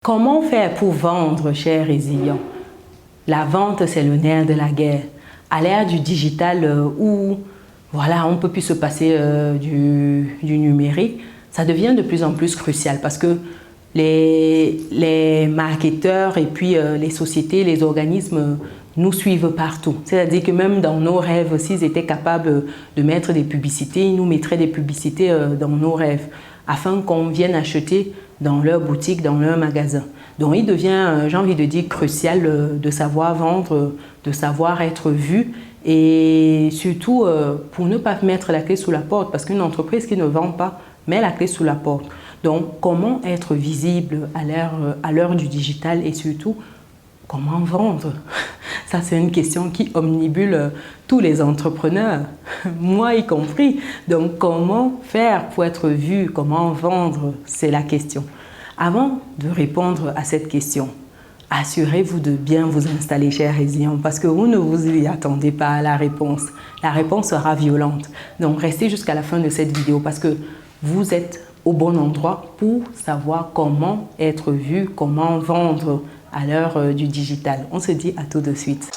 Comment faire pour vendre, chers résilients? La vente, c'est le nerf de la guerre. À l'ère du digital où voilà, on ne peut plus se passer du numérique, ça devient de plus en plus crucial parce que les marketeurs et puis les sociétés, les organismes nous suivent partout. C'est-à-dire que même dans nos rêves, s'ils étaient capables de mettre des publicités, ils nous mettraient des publicités dans nos rêves afin qu'on vienne acheter dans leur boutique, dans leur magasin. Donc il devient, j'ai envie de dire, crucial de savoir vendre, de savoir être vu et surtout pour ne pas mettre la clé sous la porte parce qu'une entreprise qui ne vend pas met la clé sous la porte. Donc comment être visible à l'heure du digital et surtout comment vendre? Ça, c'est une question qui omnibule tous les entrepreneurs, moi y compris. Donc, comment faire pour être vu? Comment vendre? C'est la question. Avant de répondre à cette question, assurez-vous de bien vous installer, chers résilients, parce que vous ne vous y attendez pas à la réponse. La réponse sera violente. Donc, restez jusqu'à la fin de cette vidéo parce que vous êtes au bon endroit pour savoir comment être vu, comment vendre à l'heure du digital. On se dit à tout de suite.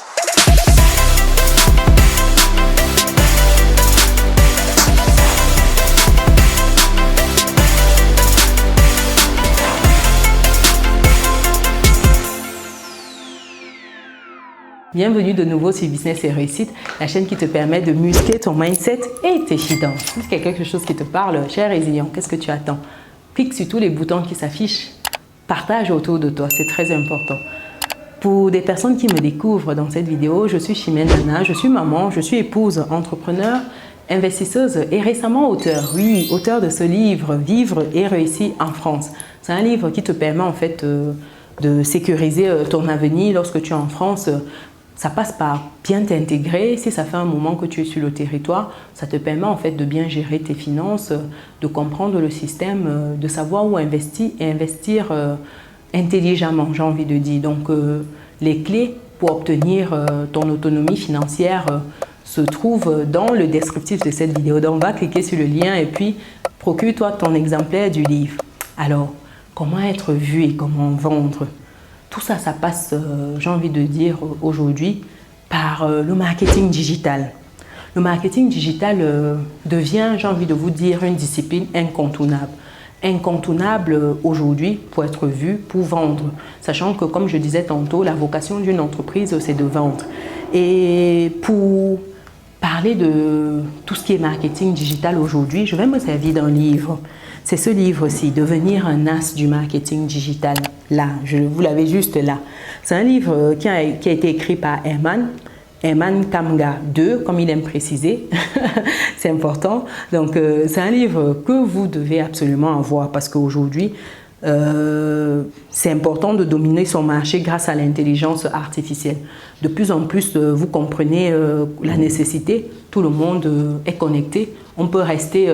Bienvenue de nouveau sur Business et Réussite, la chaîne qui te permet de muscler ton mindset et tes finances. Si c'est quelque chose qui te parle, cher résilient, qu'est-ce que tu attends? Clique sur tous les boutons qui s'affichent. Partage autour de toi, c'est très important. Pour des personnes qui me découvrent dans cette vidéo, je suis Chimène Nana, je suis maman, je suis épouse, entrepreneur, investisseuse et récemment auteur. Oui, auteur de ce livre « Vivre et réussir en France ». C'est un livre qui te permet en fait de sécuriser ton avenir lorsque tu es en France. Ça passe par bien t'intégrer. Si ça fait un moment que tu es sur le territoire, ça te permet en fait de bien gérer tes finances, de comprendre le système, de savoir où investir et investir intelligemment, j'ai envie de dire. Donc, les clés pour obtenir ton autonomie financière se trouvent dans le descriptif de cette vidéo. Donc, va cliquer sur le lien et puis procure-toi ton exemplaire du livre. Alors, comment être vu et comment vendre? Tout ça, ça passe, j'ai envie de dire aujourd'hui, par le marketing digital. Le marketing digital devient, j'ai envie de vous dire, une discipline incontournable. Incontournable aujourd'hui pour être vu, pour vendre. Sachant que, comme je disais tantôt, la vocation d'une entreprise, c'est de vendre. Et pour parler de tout ce qui est marketing digital aujourd'hui, je vais me servir d'un livre. C'est ce livre-ci, Devenir un as du marketing digital. Là, vous l'avez juste là. C'est un livre qui a été écrit par Herman Kamga II, comme il aime préciser. C'est important. Donc, c'est un livre que vous devez absolument avoir parce qu'aujourd'hui, c'est important de dominer son marché grâce à l'intelligence artificielle. De plus en plus, vous comprenez la nécessité. Tout le monde est connecté. On peut rester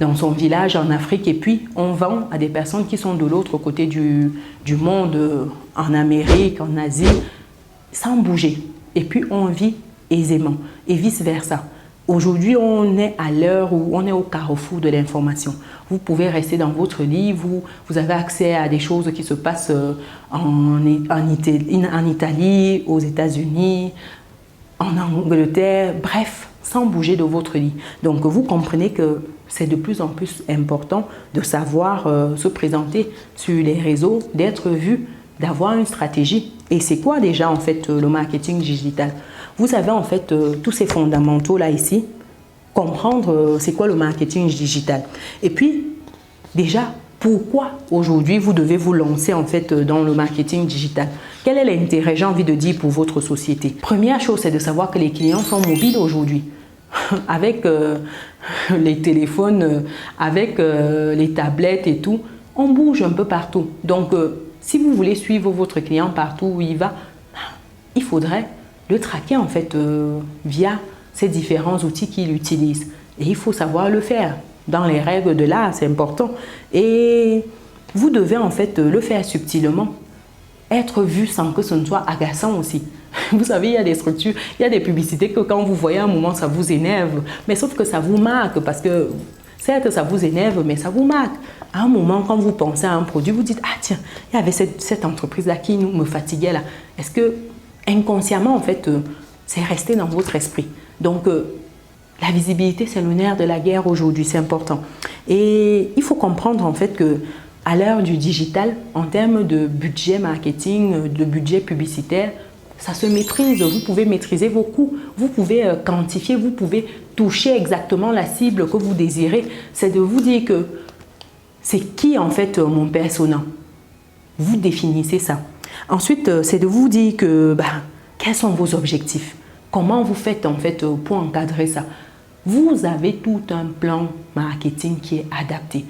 dans son village en Afrique et puis on vend à des personnes qui sont de l'autre côté du monde, en Amérique, en Asie, sans bouger. Et puis on vit aisément et vice-versa. Aujourd'hui, on est à l'heure où on est au carrefour de l'information. Vous pouvez rester dans votre lit, vous avez accès à des choses qui se passent en Italie, aux États-Unis, en Angleterre, bref, sans bouger de votre lit. Donc, vous comprenez que c'est de plus en plus important de savoir se présenter sur les réseaux, d'être vu, d'avoir une stratégie. Et c'est quoi déjà en fait le marketing digital? Vous avez en fait tous ces fondamentaux là ici, comprendre c'est quoi le marketing digital. Et puis déjà, pourquoi aujourd'hui vous devez vous lancer en fait dans le marketing digital? Quel est l'intérêt, j'ai envie de dire, pour votre société? Première chose, c'est de savoir que les clients sont mobiles aujourd'hui. Avec les téléphones, avec les tablettes et tout, on bouge un peu partout. Donc, si vous voulez suivre votre client partout où il va, il faudrait le traquer en fait via ces différents outils qu'il utilise. Et il faut savoir le faire dans les règles de l'art, c'est important. Et vous devez en fait le faire subtilement. Être vu sans que ce ne soit agaçant aussi. Vous savez, il y a des structures, il y a des publicités que quand vous voyez un moment, ça vous énerve. Mais sauf que ça vous marque parce que Certes, ça vous énerve, mais ça vous marque. À un moment, quand vous pensez à un produit, vous dites, ah tiens, il y avait cette entreprise-là qui me fatiguait là. Est-ce que inconsciemment, en fait, c'est resté dans votre esprit? Donc, la visibilité, c'est le nerf de la guerre aujourd'hui, c'est important. Et il faut comprendre en fait que à l'heure du digital, en termes de budget marketing, de budget publicitaire, ça se maîtrise. Vous pouvez maîtriser vos coûts, vous pouvez quantifier, vous pouvez toucher exactement la cible que vous désirez. C'est de vous dire que c'est qui en fait mon persona. Vous définissez ça. Ensuite, c'est de vous dire que quels sont vos objectifs. Comment vous faites en fait pour encadrer ça. Vous avez tout un plan marketing qui est adapté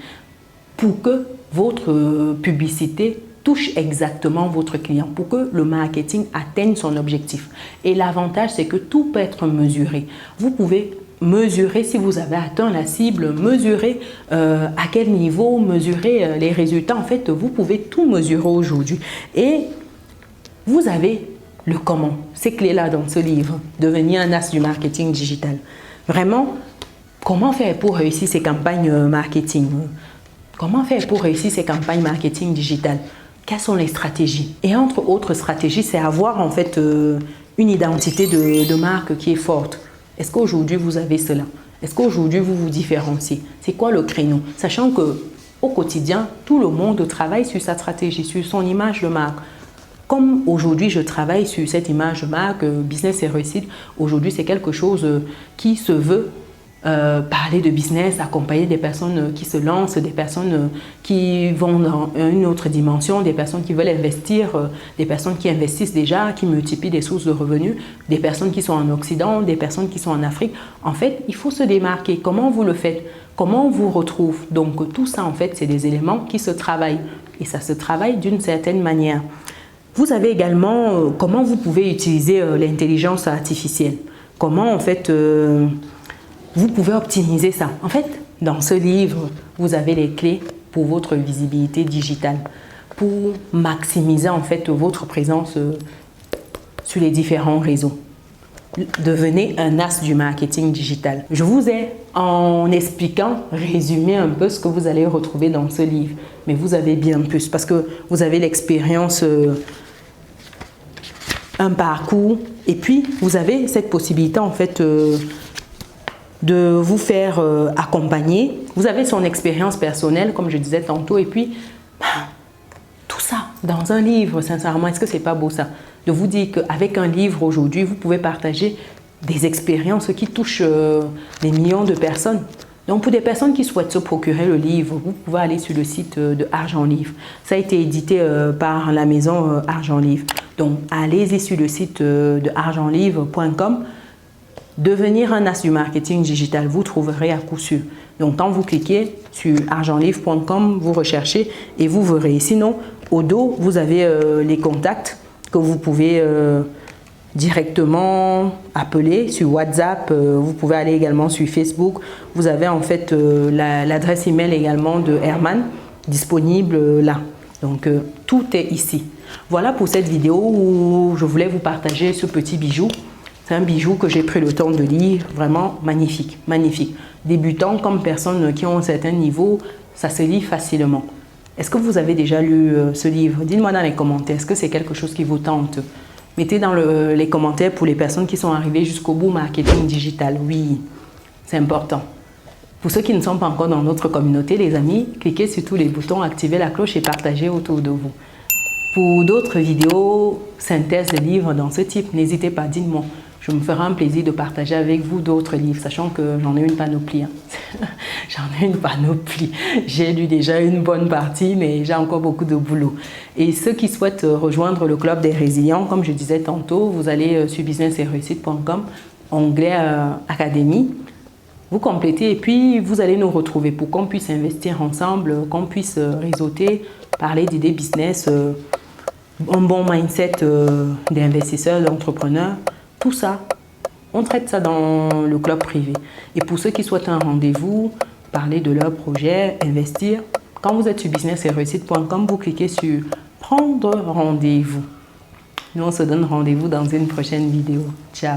pour que votre publicité touche exactement votre client, pour que le marketing atteigne son objectif. Et l'avantage, c'est que tout peut être mesuré. Vous pouvez mesurer si vous avez atteint la cible, mesurer à quel niveau, mesurer les résultats. En fait, vous pouvez tout mesurer aujourd'hui. Et vous avez le comment. C'est clé là dans ce livre, devenir un as du marketing digital. Vraiment, comment faire pour réussir ces campagnes marketing? Comment faire pour réussir ces campagnes marketing digitales? Quelles sont les stratégies? Et entre autres stratégies, c'est avoir en fait une identité de marque qui est forte. Est-ce qu'aujourd'hui vous avez cela? Est-ce qu'aujourd'hui vous vous différenciez? C'est quoi le créneau? Sachant que au quotidien, tout le monde travaille sur sa stratégie, sur son image de marque. Comme aujourd'hui, je travaille sur cette image de marque, business et réussite. Aujourd'hui, c'est quelque chose qui se veut parler de business, accompagner des personnes qui se lancent, des personnes qui vont dans une autre dimension, des personnes qui veulent investir, des personnes qui investissent déjà, qui multiplient des sources de revenus, des personnes qui sont en Occident, des personnes qui sont en Afrique. En fait, il faut se démarquer. Comment vous le faites? Comment on vous retrouve? Donc, tout ça, en fait, c'est des éléments qui se travaillent. Et ça se travaille d'une certaine manière. Vous avez également comment vous pouvez utiliser l'intelligence artificielle. Comment, en fait, vous pouvez optimiser ça. En fait, dans ce livre, vous avez les clés pour votre visibilité digitale, pour maximiser en fait votre présence sur les différents réseaux. Devenez un as du marketing digital. Je vous ai, en expliquant, résumé un peu ce que vous allez retrouver dans ce livre. Mais vous avez bien plus parce que vous avez l'expérience, un parcours, et puis vous avez cette possibilité en fait de vous faire accompagner. Vous avez son expérience personnelle, comme je disais tantôt, et puis tout ça dans un livre, sincèrement, est-ce que c'est pas beau ça? De vous dire qu'avec un livre aujourd'hui, vous pouvez partager des expériences qui touchent des millions de personnes. Donc pour des personnes qui souhaitent se procurer le livre, vous pouvez aller sur le site de Argent Livre. Ça a été édité par la maison Argent Livre. Donc allez-y sur le site de argentlivre.com. Devenir un as du marketing digital, vous trouverez à coup sûr. Donc, quand vous cliquez sur argentlivre.com, vous recherchez et vous verrez. Sinon, au dos, vous avez les contacts que vous pouvez directement appeler sur WhatsApp. Vous pouvez aller également sur Facebook. Vous avez en fait l'adresse email également de Herman disponible là. Donc, tout est ici. Voilà pour cette vidéo où je voulais vous partager ce petit bijou. C'est un bijou que j'ai pris le temps de lire, vraiment magnifique, magnifique. Débutant comme personnes qui ont un certain niveau, ça se lit facilement. Est-ce que vous avez déjà lu ce livre? Dites-moi dans les commentaires, est-ce que c'est quelque chose qui vous tente? Mettez dans les commentaires pour les personnes qui sont arrivées jusqu'au bout marketing digital. Oui, c'est important. Pour ceux qui ne sont pas encore dans notre communauté, les amis, cliquez sur tous les boutons, activez la cloche et partagez autour de vous. Pour d'autres vidéos, synthèse de livres dans ce type, n'hésitez pas, dites-moi. Je me ferai un plaisir de partager avec vous d'autres livres, sachant que j'en ai une panoplie. J'en ai une panoplie. J'ai lu déjà une bonne partie, mais j'ai encore beaucoup de boulot. Et ceux qui souhaitent rejoindre le Club des Résilients, comme je disais tantôt, vous allez sur businessetréussite.com, onglet Académie. Vous complétez et puis vous allez nous retrouver pour qu'on puisse investir ensemble, qu'on puisse réseauter, parler d'idées business, un bon mindset d'investisseurs, d'entrepreneurs. Tout ça, on traite ça dans le club privé. Et pour ceux qui souhaitent un rendez-vous, parler de leur projet, investir, quand vous êtes sur businessetréussite.com, vous cliquez sur « Prendre rendez-vous ». Nous, on se donne rendez-vous dans une prochaine vidéo. Ciao!